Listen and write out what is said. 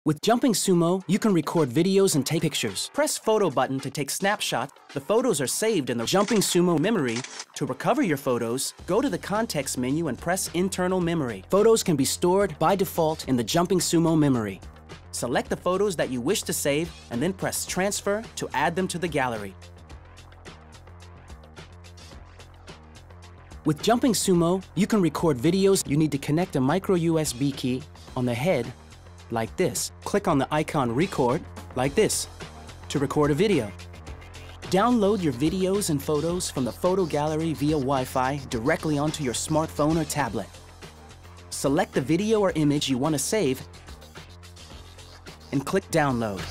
With Jumping Sumo, you can record videos and take pictures. Press Photo button to take snapshot. The photos are saved in the Jumping Sumo memory. To recover your photos, go to the Context menu and press Internal Memory. Photos can be stored by default in the Jumping Sumo memory. Select the photos that you wish to save and then press Transfer to add them to the gallery. With Jumping Sumo, you can record videos. You need to connect a micro USB key on the head like this. Click on the icon Record like this to record a video. Download your videos and photos from the photo gallery via Wi-Fi directly onto your smartphone or tablet. Select the video or image you want to save and click Download.